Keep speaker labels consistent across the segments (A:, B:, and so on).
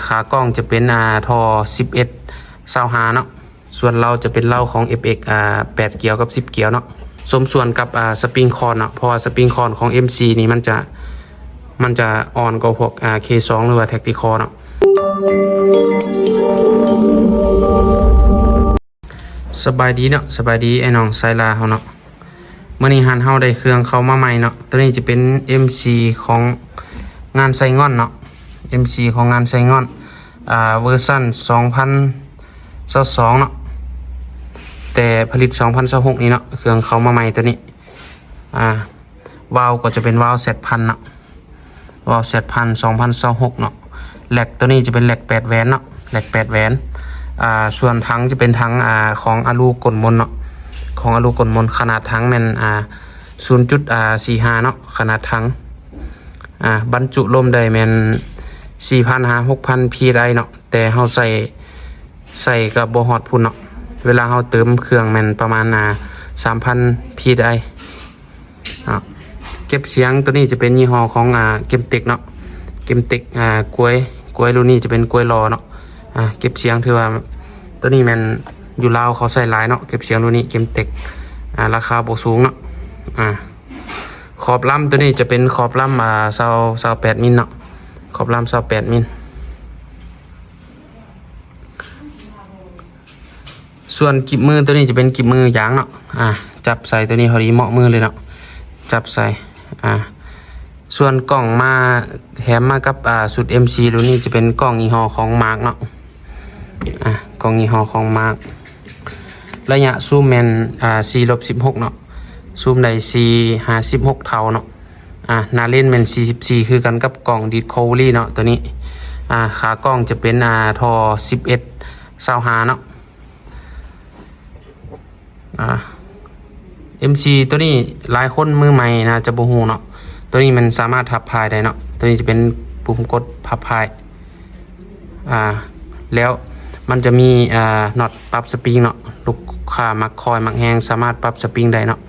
A: ขากล้องจะเป็นทอ1125เนาะส่วนเราจะเป็นเล่าของ FX 8เกียวกับ10เกียวเนาะสมส่วนกับสปริงคอนเนาะเพราะว่าสปริงคอนของ MC นี่มันจะอ่อนกว่าพวกK2 หรือว่า Tactical เนาะสบายดีเนาะสบายดีไอ้น้องไซลาเฮาเนาะเมื่อนี้หันเฮาได้เครื่องเข้ามาใหม่เนาะตัวนี้จะเป็น MC ของงานไซงอนเนาะ MC ของงานไซงอนเวอร์ชัน2022เนาะแต่ผลิต2026นี่เนาะเครื่องเข้ามาใหม่ตัวนี้วาล์วก็จะเป็นวาล์วZ1000เนาะวาล์วZ1000 2026เนาะแหลกตัวนี้จะเป็นแหลก8แหวนเนาะแหลก8แหวนส่วนถังจะเป็นถังของอลูกลมนเนาะของอลูกลมนขนาดถังแม่น0.45เนาะขนาดถังบรรจุลมได้แม่น 4,000-6,000 พีได้เนาะแต่เฮาใส่กับบ่ฮอดพุ่นเนาะเวลาเฮาเติมเครื่องแม่นประมาณ3,000 พีได้เก็บเสียงตัวนี้จะเป็นยี่ห้อของเกมเต็กเนาะเกมเต็กกล้วยรุ่นนี้จะเป็นกล้วยรอเนาะเก็บเสียงถือว่าตัวนี้มันอยู่ลาวเขาใส่หลายเนาะเก็บเสียงรุ่นนี้เกมเต็กราคาบ่สูงเนาะขอบลำตัวนี้จะเป็นขอบลำ28มิลเนาะขอบลำ28มิลส่วนกิบมือตัวนี้จะเป็นกิบมือยางเนาะจับใส่ตัวนี้พอดีเหมาะมือเลยเนาะจับใส่ส่วนกล่องมาแถมมากับสุด MC รุ่นนี้จะเป็นกล่องยี่ห้อของมาร์กเนาะกล่องยี่ห้อของมาร์กระยะซูมแมน4-16เนาะซูมได้4-56เท่าเนาะนาเล่นแมน44คือกันกับกล่องดีดโคลลี่เนาะตัวนี้ขากล้องจะเป็นทอ1125เนาะMC ตัวนี้หลายคนมือใหม่นะจะบ่ฮู้เนาะตัวนี้มันสามารถพับพายได้เนาะตัวนี้จะเป็นปุ่มกดพับพายแล้วมันจะมีน็อตปรับสปริงเนาะลูกค้ามักคอยมักแหงสามารถปรับสปริงได้เนาะ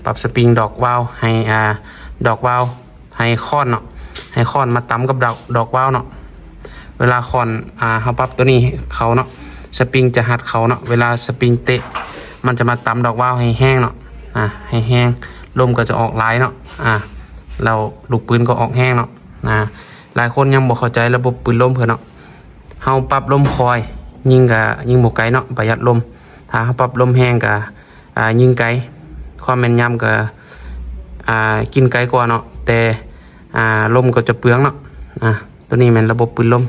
A: ปรับสปริงดอกวาล์วให้ดอกวาล์วให้ค้อนเนาะให้ค้อนมาตั้มกับดอกวาล์วเนาะเวลาค้อนเฮาปรับตัวนี้เขาเนาะสปริงจะหัดเขาเนาะเวลาสปริงเตะมันจะมาตั้มดอกวาล์วให้แห้งเนาะให้แห้งลมก็จะออกไหลเนาะเราลูกปืนก็ออกแห้งเนาะหลายคนยังบ่เข้าใจระบบปืนลมเพิ่นเนาะเฮาปรับลมคอยยิงบ่ไกลเนาะประหยัดลมถ้าเฮาปรับลมแห้งก็ยิงไกลความแม่นยำก็กินไกลกว่าเนาะแต่ลมก็จะเปลืองเนาะตัวนี้แม่นระบบปืนลม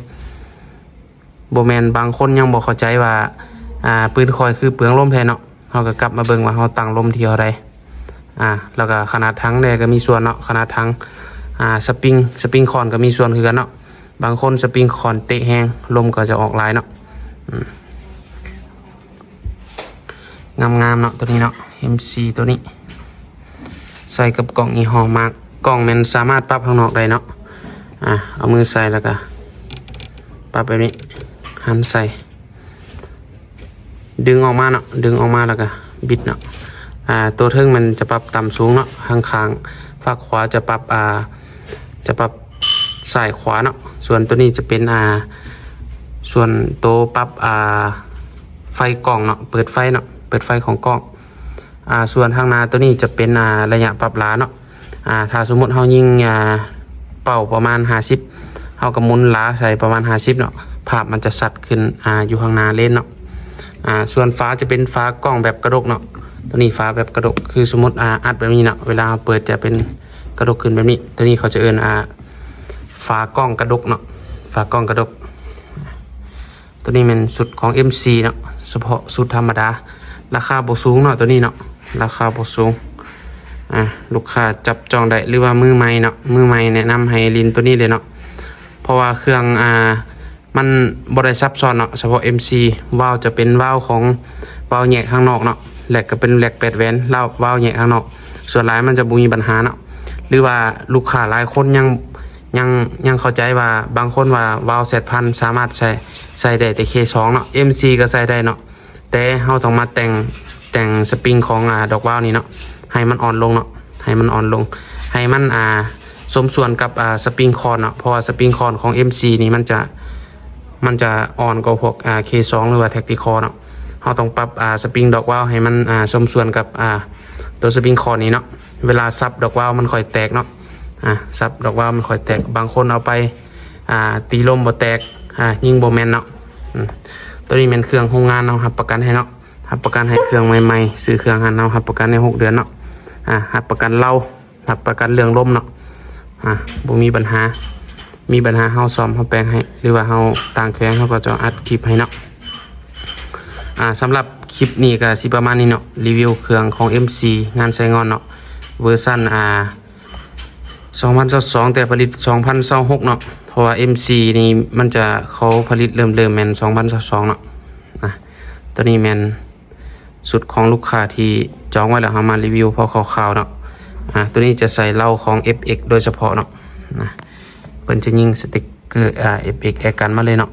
A: บ่แม่นบางคนยังบ่เข้าใจว่าปืนคอยคือเปลืองลมแท้เนาะเฮาก็กลับมาเบิ่งว่าเฮาตั้งลมที่เท่าใดแล้วก็ขนาดถังเนี่ยก็มีส่วนเนาะขนาดถังสปริงคอนก็มีส่วนคือกันเนาะบางคนสปริงคอนเตะแห้งลมก็จะออกลายเนาะงามๆเนาะตัวนี้เนาะ MC ตัวนี้ใส่กับกล่องยี่ห้อมาร์กกล่องมันสามารถปรับข้างนอกได้เนาะเอามือใส่แล้วก็ปรับแบบนี้หันใส่ดึงออกมาเนาะดึงออกมาแล้วก็บิดเนาะตัวเทิงมันจะปรับต่ำสูงเนาะข้างๆฝั่งขวาจะปรับสายขวาเนาะส่วนตัวนี้จะเป็นส่วนตัวปรับไฟกล่องเนาะเปิดไฟเนาะเปิดไฟของกล้องส่วนข้างหน้าตัวนี้จะเป็นระยะปรับล้าเนาะถ้าสมมุติเฮายิงเป่าประมาณ50เฮาก็หมุนล้าใส่ประมาณ50เนาะภาพมันจะสัดขึ้นอยู่ข้างหน้าเล่นเนาะส่วนฟ้าจะเป็นฟ้ากล้องแบบกระดกเนาะตัวนี้ฟ้าแบบกระดกคือสมมติอัดแบบนี้เนาะเวลาเปิดจะเป็นกระดกขึ้นแบบนี้ตัวนี้เขาจะเอิ้นฟ้ากล้องกระดกเนาะฟ้ากล้องกระดกตัวนี้เป็นสุดของ MC เนาะเฉพาะสุดธรรมดาราคาบ่สูงเนาะตัวนี้เนาะราคาบ่สูงลูกค้าจับจองได้หรือว่ามือใหม่เนาะมือใหม่แนะนำให้ลินตัวนี้เลยเนาะเพราะว่าเครื่องมันบ่ได้ซับซ้อนเนาะเฉพาะ MC วาล์วจะเป็นวาล์วของวาล์วแยกข้างนอกเนาะแหลกก็เป็นแหลก8แหวนวาล์วแยกข้างนอกส่วนหลายมันจะบ่มีปัญหาเนาะหรือว่าลูกค้าหลายคนยังเข้าใจว่าบางคนว่าวาล์วZ1000สามารถใส่ได้แต่ K2 เนาะ MC ก็ใส่ได้เนาะแต่เฮาต้องมาแต่งสปริงของดอกวาล์วนี่เนาะให้มันอ่อนลงเนาะให้มันอ่อนลงให้มันสมส่วนกับสปริงคอนเนาะเพราะว่าสปริงคอนของ MC นี่มันจะ มันจะอ่อนกว่าพวกK2 หรือว่า Tactical เนาะเราต้องปรับสปริงดอกว่าวให้มันสมส่วนกับตัวสปริงคอนี้เนาะเวลาซับดอกว่าวมันค่อยแตกเนาะซับดอกว่าวมันค่อยแตกบางคนเอาไปตีลมบ่แตกยิงบ่แม่นเนาะตัวนี้เป็นเครื่องโรงงานเนาะรับประกันให้เนาะรับประกันให้เครื่องใหม่ๆซื้อเครื่องหันเนาะรับประกันใน6 เดือนเนาะรับประกันรับประกันเรื่องลมเนาะบ่มีปัญหาเฮาซ่อมเฮาแปลงให้หรือว่าเฮาต่างแข้งเฮาก็จะอัดคลิปให้เนาะสำหรับคลิปนี้ก็สิประมาณนี้เนาะรีวิวเครื่องของ MC งานใช้งอนเนาะเวอร์ชัน2022แต่ผลิต2026เนาะเพราะว่า MC นี่มันจะเขาผลิตเริ่มแม่น2022เนาะตัวนี้แม่นสุดของลูกค้าที่จองไว้แล้วเฮามารีวิวพอคร่าวๆเนาะตัวนี้จะใส่เหล้าของ FX โดยเฉพาะเนาะเพิ่นจะยิงสติ๊กเกอร์FX แอกันมาเลยเนาะ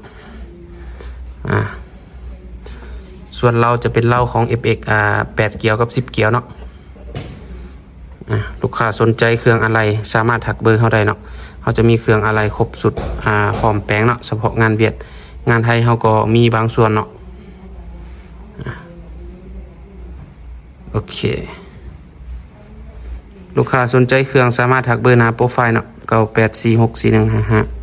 A: ส่วนเราจะเป็นเหล้าของ FX 8 เกียวกับ10 เกียวเนาะลูกค้าสนใจเครื่องอะไรสามารถทักเบอร์เฮาได้เนาะเฮาจะมีเครื่องอะไรครบสุดพร้อมแปลงเนาะเฉพาะงานเวียดงานไทยเฮาก็มีบางส่วนเนาะโอเคลูกค้าสนใจเครื่องสามารถทักเบอร์หน้าโปรไฟล์เนาะ98464155